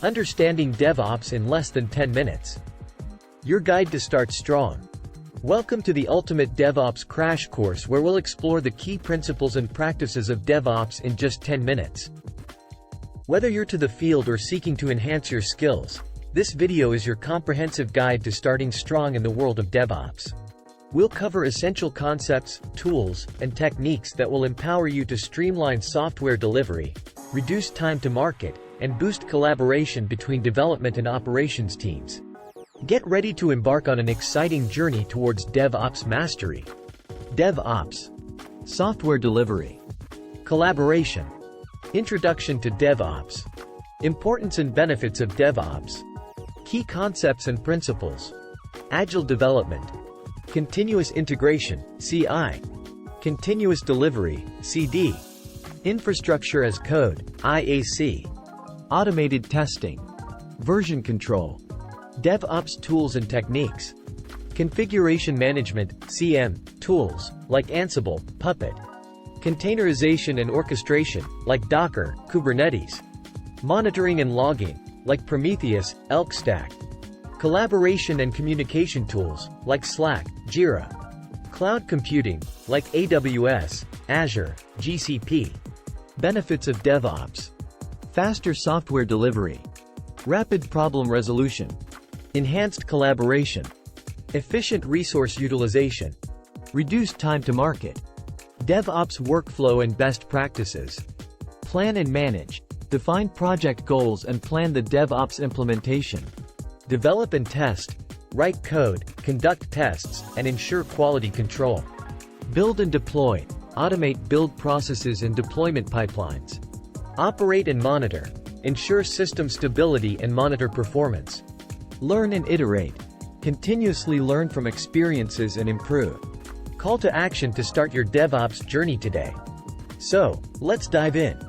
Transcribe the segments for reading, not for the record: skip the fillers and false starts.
Understanding DevOps in less than 10 minutes. Your guide to start strong. Welcome to the ultimate DevOps crash course where we'll explore the key principles and practices of DevOps in just 10 minutes. Whether you're to the field or seeking to enhance your skills, this video is your comprehensive guide to starting strong in the world of DevOps. We'll cover essential concepts, tools, and techniques that will empower you to streamline software delivery, reduce time to market, and boost collaboration between development and operations teams. Get ready to embark on an exciting journey towards DevOps mastery. DevOps. Software delivery. Collaboration. Introduction to DevOps. Importance and benefits of DevOps. Key concepts and principles. Agile development. Continuous integration, CI. Continuous delivery, CD. Infrastructure as code, IAC. Automated testing. Version control. DevOps tools and techniques. Configuration management, CM, tools, like Ansible, Puppet. Containerization and orchestration, like Docker, Kubernetes. Monitoring and logging, like Prometheus, Elk Stack. Collaboration and communication tools, like Slack, Jira. Cloud computing, like AWS, Azure, GCP. Benefits of DevOps. Faster software delivery. Rapid problem resolution. Enhanced collaboration. Efficient resource utilization. Reduced time to market. DevOps workflow and best practices. Plan and manage. Define project goals and plan the DevOps implementation. Develop and test. Write code, conduct tests, and ensure quality control. Build and deploy. Automate build processes and deployment pipelines. Operate and monitor. Ensure system stability and monitor performance. Learn and iterate. Continuously learn from experiences and improve. Call to action to start your DevOps journey today. So, let's dive in.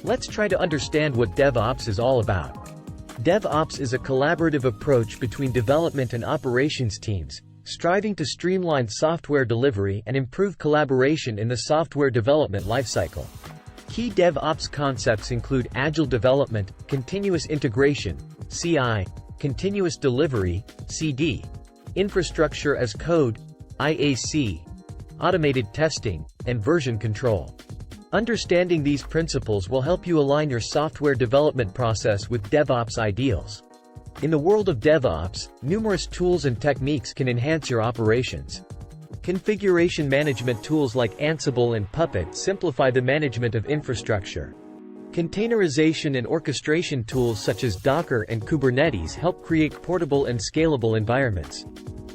Let's try to understand what DevOps is all about. DevOps is a collaborative approach between development and operations teams, striving to streamline software delivery and improve collaboration in the software development lifecycle. Key DevOps concepts include agile development, continuous integration, CI, continuous delivery, CD, infrastructure as code, IAC, automated testing, and version control. Understanding these principles will help you align your software development process with DevOps ideals. In the world of DevOps, numerous tools and techniques can enhance your operations. Configuration management tools like Ansible and Puppet simplify the management of infrastructure. Containerization and orchestration tools such as Docker and Kubernetes help create portable and scalable environments.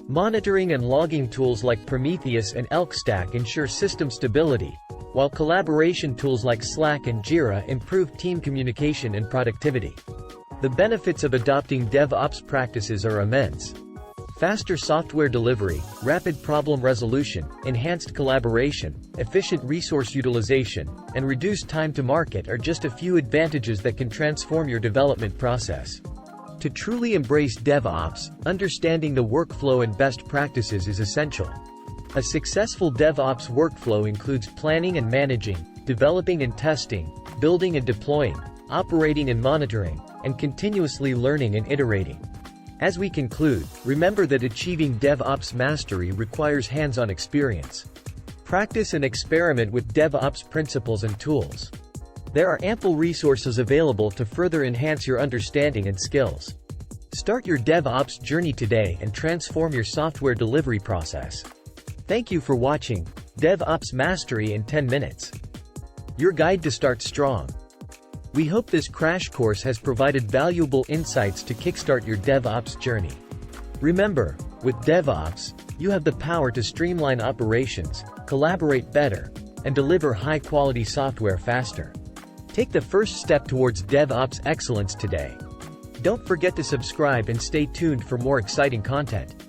Monitoring and logging tools like Prometheus and Elk Stack ensure system stability, while collaboration tools like Slack and Jira improve team communication and productivity. The benefits of adopting DevOps practices are immense. Faster software delivery, rapid problem resolution, enhanced collaboration, efficient resource utilization, and reduced time to market are just a few advantages that can transform your development process. To truly embrace DevOps, understanding the workflow and best practices is essential. A successful DevOps workflow includes planning and managing, developing and testing, building and deploying, operating and monitoring, and continuously learning and iterating. As we conclude, remember that achieving DevOps mastery requires hands-on experience. Practice and experiment with DevOps principles and tools. There are ample resources available to further enhance your understanding and skills. Start your DevOps journey today and transform your software delivery process. Thank you for watching DevOps Mastery in 10 Minutes. Your guide to start strong. We hope this crash course has provided valuable insights to kickstart your DevOps journey. Remember, with DevOps, you have the power to streamline operations, collaborate better, and deliver high-quality software faster. Take the first step towards DevOps excellence today. Don't forget to subscribe and stay tuned for more exciting content.